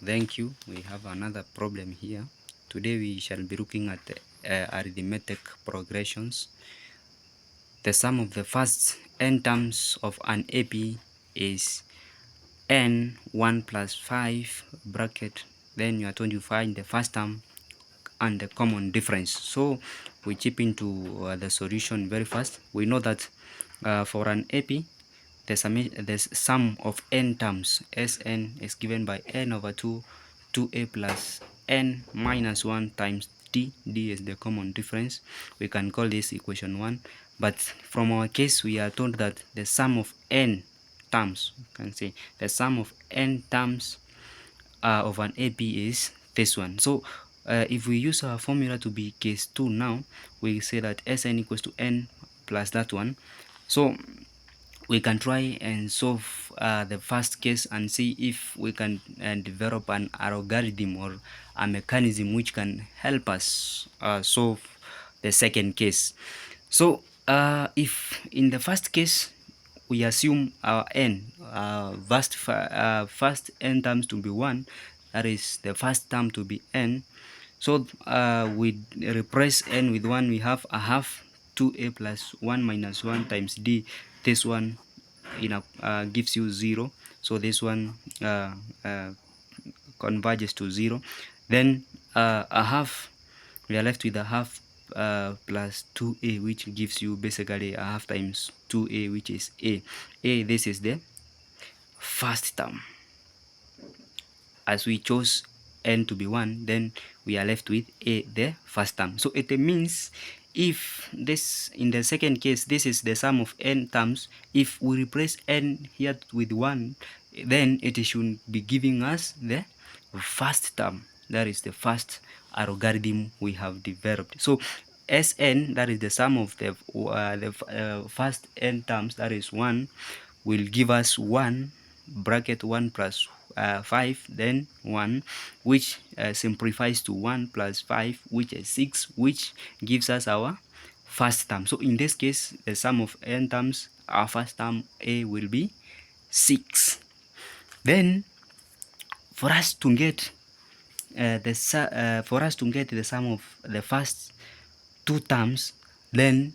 Thank you. We have another problem here. Today we shall be looking at arithmetic progressions. The sum of the first n terms of an AP is n 1 plus 5 bracket. Then you are told to find the first term and the common difference. So we chip into the solution very fast. We know that for an AP, the sum of n terms, Sn, is given by n over 2, 2a plus n minus 1 times d. D is the common difference. We can call this equation 1. But from our case, we are told that the sum of n terms, you can say the sum of n terms of an AP is this one. So if we use our formula to be case 2 now, we say that Sn equals to n plus that one. So we can try and solve the first case and see if we can develop an algorithm or a mechanism which can help us solve the second case. So if in the first case we assume our n first n terms to be 1, that is the first term to be n. So we replace n with 1, we have a half 2a plus 1 minus 1 times d. This one gives you 0. So this one converges to 0. Then a half, we are left with a half plus 2a, which gives you basically a half times 2a, which is a. This is the first term. As we chose n to be 1, then we are left with a, the first term. So it means if this, in the second case, this is the sum of n terms, if we replace n here with 1, then it should be giving us the first term. That is the first algorithm we have developed. So Sn, that is the sum of the first n terms, that is 1, will give us 1 bracket 1 plus 5, then 1, which simplifies to 1 plus 5, which is 6, which gives us our first term. So in this case, the sum of n terms, our first term a will be 6. Then for us to get the sum of the first two terms, then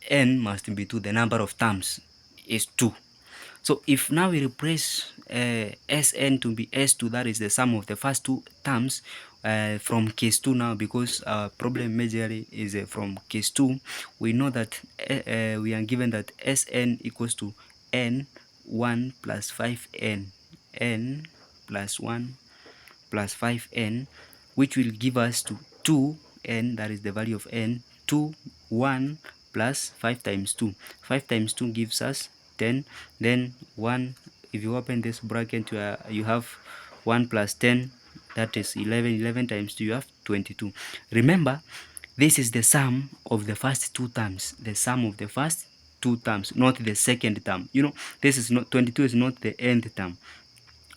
n must be 2. The number of terms is 2. So if now we replace Sn to be S2, that is the sum of the first two terms from case 2 now, because our problem majorly is from case 2. We know that we are given that Sn equals to n 1 plus 5n, n plus 1 plus 5n, which will give us to 2n, that is the value of n, 2, 1 plus 5 times 2. 5 times 2 gives us 10. Then 1, if you open this bracket, you have 1 plus 10, that is 11. 11 times 2, you have 22. Remember, this is the sum of the first two terms, the sum of the first two terms, not the second term. You know, this is not, 22 is not the nth term,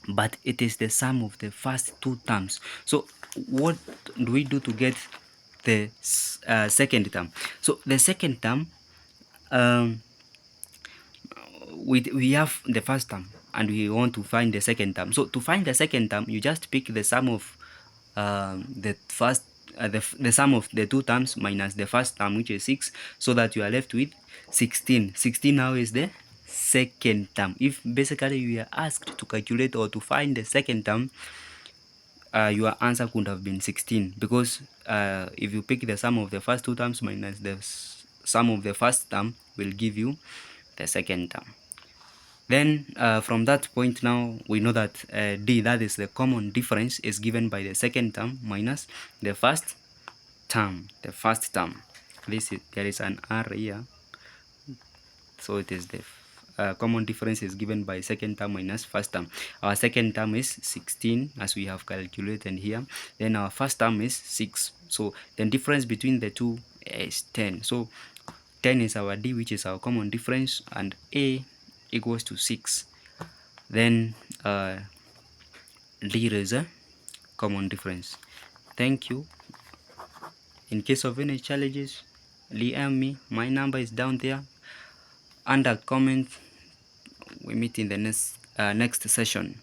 but it is the sum of the first two terms. So what do we do to get the second term? So the second term, we have the first term and we want to find the second term. So to find the second term, you just pick the sum of the sum of the two terms minus the first term, which is 6, so that you are left with 16. 16 now is the second term. If basically you are asked to calculate or to find the second term, your answer could have been 16, because if you pick the sum of the first two terms minus the sum of the first term, will give you the second term. Then from that point now, we know that d, that is the common difference, is given by the second term minus the first term. The first term, there is an r here, so it is the common difference is given by second term minus first term. Our second term is 16, as we have calculated here. Then our first term is 6. So the difference between the two is 10. So 10 is our d, which is our common difference, and a equals to 6. Then d is a common difference. Thank you. In case of any challenges, DM me. My number is down there under comment. We meet in the next session.